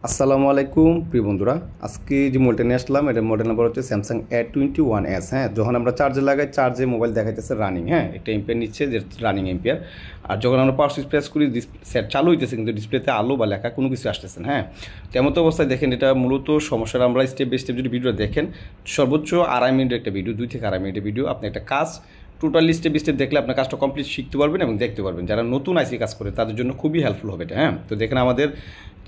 আসসালামু আলাইকুম প্রিয় বন্ধুরা, আজকে যে মোবাইলটা নিয়ে আসলাম এটার মডেল নাম্বার হচ্ছে স্যামসাং A21s। হ্যাঁ, যখন আমরা চার্জে লাগাই চার্জে মোবাইল দেখাইতেছে রানিং, হ্যাঁ একটা এম্পিয়ার নিচ্ছে যে রানিং এম্পিয়ার। আর যখন আমরা পাওয়ার সুইচ প্রেস করি সেট চালু হইতেছে কিন্তু ডিসপ্লেতে আলো বা লেখা কোনো কিছু আসতেছে না। হ্যাঁ, তেমন তো অবস্থায় দেখেন এটা মূলত সমস্যাটা আমরা স্টেপ বাই স্টেপ যদি ভিডিও দেখেন সর্বোচ্চ 2.5 মিনিটের একটা ভিডিও, 2 থেকে 2.5 মিনিটের ভিডিও, আপনি একটা কাজ টোটালি স্টেপ বাই স্টেপ দেখলে আপনার কাজটা কমপ্লিট শিখতে পারবেন এবং দেখতে পারবেন। যারা নতুন আইসি কাজ করে তাদের জন্য খুবই হেল্পফুল হবে এটা। হ্যাঁ, তো দেখেন আমাদের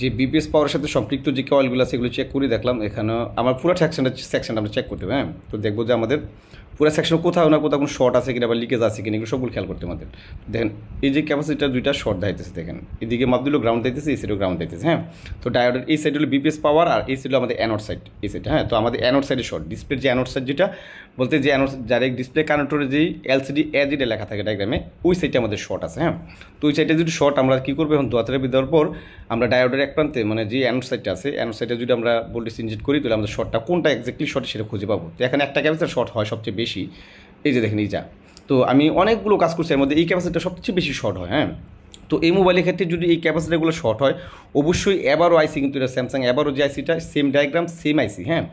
যে বিপিএস পাওয়ারের সাথে সম্পৃক্ত যে কয়েলগুলো আছে সেগুলো চেক করে দেখলাম। এখানে আমার পুরো সেকশনটা আমরা চেক করতে হবে। হ্যাঁ, তো দেখবো যে আমাদের পুরো সেকশন কোথাও না কোথাও কোনো শর্ট আছে কিনা বা লিকেজ আছে কিনা এগুলো সবগুলো খেয়াল করতে আমাদের। দেখেন এই যে ক্যাপাসিটার দুইটা শর্ট দেখাইতেছে, দেখেন এদিকে মাপ দিলেও গ্রাউন্ড দিতেছে, এই সাইডেও গ্রাউন্ড দিতেছে। হ্যাঁ, তো ডায়োডের এই সাইড হলো বিপিএস পাওয়ার আর এই সাইড হলো আমাদের অ্যানোড সাইড, এই সাইড। হ্যাঁ, তো আমাদের অ্যানোড সাইডে শর্ট, ডিসপ্লের যে অ্যানোড সাইড যেটা বলতে যে অ্যানোড ডাইরেক্ট ডিসপ্লে কানেক্টরে যেই এলসিডি এ যেটা লেখা থাকে ডায়াগ্রামে ওই সাইডটা আমাদের শর্ট আছে। হ্যাঁ, তো ওই সাইডে যদি শর্ট আমরা কী করবো, এখন দোয়াতেরাপি দেওয়ার পর আমরা ডায়োডের এক প্রান্তে মানে যে অ্যানোড সাইডটা আছে অ্যানোড সাইডে যদি আমরা ভোল্টেজ ইনজেক্ট করি তাহলে আমাদের শর্টটা কোনটা এক্স্যাক্টলি শর্ট সেটা খুঁজে পাবো। তো এখানে একটা ক্যাপাসিটার শর্ট হয় সবচেয়ে বেশি, এই যে দেখেন এই যা। তো আমি অনেকগুলো কাজ করছি এর মধ্যে এই ক্যাপাসিটিটা সবচেয়ে বেশি শর্ট হয়। হ্যাঁ, তো এই মোবাইলের ক্ষেত্রে যদি এই ক্যাপাসিটিগুলো শর্ট হয় অবশ্যই এবারও আইসি, কিন্তু এটা স্যামসাং এবারও যে আইসিটা সেম ডায়াগ্রাম সেম আইসি। হ্যাঁ,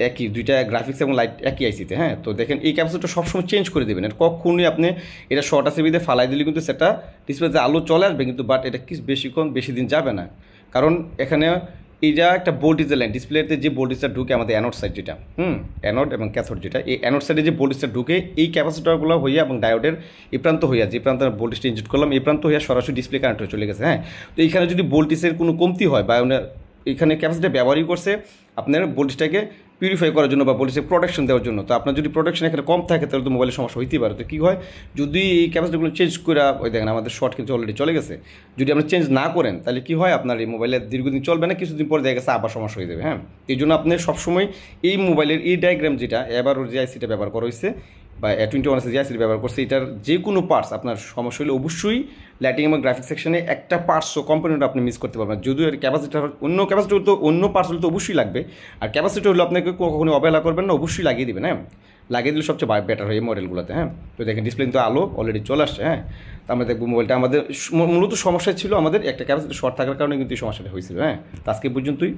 একই দুইটা গ্রাফিক্স এবং লাইট একই আইসিতে। হ্যাঁ, তো দেখেন এই ক্যাপাসিটিটা সবসময় চেঞ্জ করে দেবেন, এটা কখনই আপনি এটা শর্ট আছে বিধে ফালাই দিলে কিন্তু সেটা ডিসপ্লেতে আলো চলে আসবে কিন্তু বাট এটা কি বেশি দিন যাবে না। কারণ এখানে এইটা একটা ভোল্টেজের লাইন, ডিসপ্লেতে যে ভোল্টেজটা ঢুকে আমাদের অ্যানোড সাইড যেটা অ্যানোড এবং ক্যাথোড যেটা, এই অ্যানোড সাইডে যে ভোল্টেজটা ঢুকে এই ক্যাপাসিটারগুলো হইয়া এবং ডায়োডের এই প্রান্ত হইয়া যে প্রান্ত ভোল্টেজটা ইনজেক্ট করলাম এই প্রান্ত হইয়া সরাসরি ডিসপ্লে কানেক্টরে চলে গেছে। হ্যাঁ, তো এইখানে যদি ভোল্টেজের কোনো কমতি হয় বা এখানে ক্যাপাসিটার ব্যবহারই করছে আপনার ভোল্টেজটাকে পিউরিফাই করার জন্য বা ভোল্টেজের প্রোটেকশন দেওয়ার জন্য। তো আপনার যদি প্রোটেকশন এখানে কম থাকে তাহলে তো মোবাইলের সমস্যা হইতেই পারে। তো কী হয় যদি এই ক্যাপাসিটিগুলো চেঞ্জ করে, ওই দেখেন আমাদের শর্ট কিন্তু অলরেডি চলে গেছে, যদি আপনি চেঞ্জ না করেন তাহলে কী হয় আপনার এই মোবাইলে দীর্ঘদিন চলবে না, কিছুদিন পরে দেখা গেছে আবার সমস্যা হয়ে যাবে। হ্যাঁ, এই জন্য আপনি সবসময় এই মোবাইলের এই ডায়াগ্রাম যেটা এবার ওর যে আইসিটা ব্যবহার করা হয়েছে বা A21 যে আইসিটা ব্যবহার করছে এটার যে কোনো পার্টস আপনার সমস্যা হলে অবশ্যই লাইটিং এবং গ্রাফিক্স সেকশনে একটা পার্টসও কম্পোনেন্ট আপনি মিস করতে পারবেন। যদিও এর ক্যাপাসিটার অন্য ক্যাপাসিটি তো অন্য পার্টস হলে তো অবশ্যই লাগবে, আর ক্যাপাসিটি হলো আপনাকে কখনো অবহেলা করবেন না, অবশ্যই লাগিয়ে দেবেন। হ্যাঁ, লাগিয়ে দিলে সবচেয়ে বেটার হয় এই মডেলগুলোতে। হ্যাঁ, তো দেখেন ডিসপ্লে কিন্তু আলো অলরেডি চলে আসছে। হ্যাঁ, তো আমরা দেখবো মোবাইলটা আমাদের মূলত সমস্যা ছিল আমাদের একটা ক্যাপাসিটি শর্ট থাকার কারণে কিন্তু এই সমস্যাটা হয়েছিল। হ্যাঁ, তো আজকে পর্যন্তই।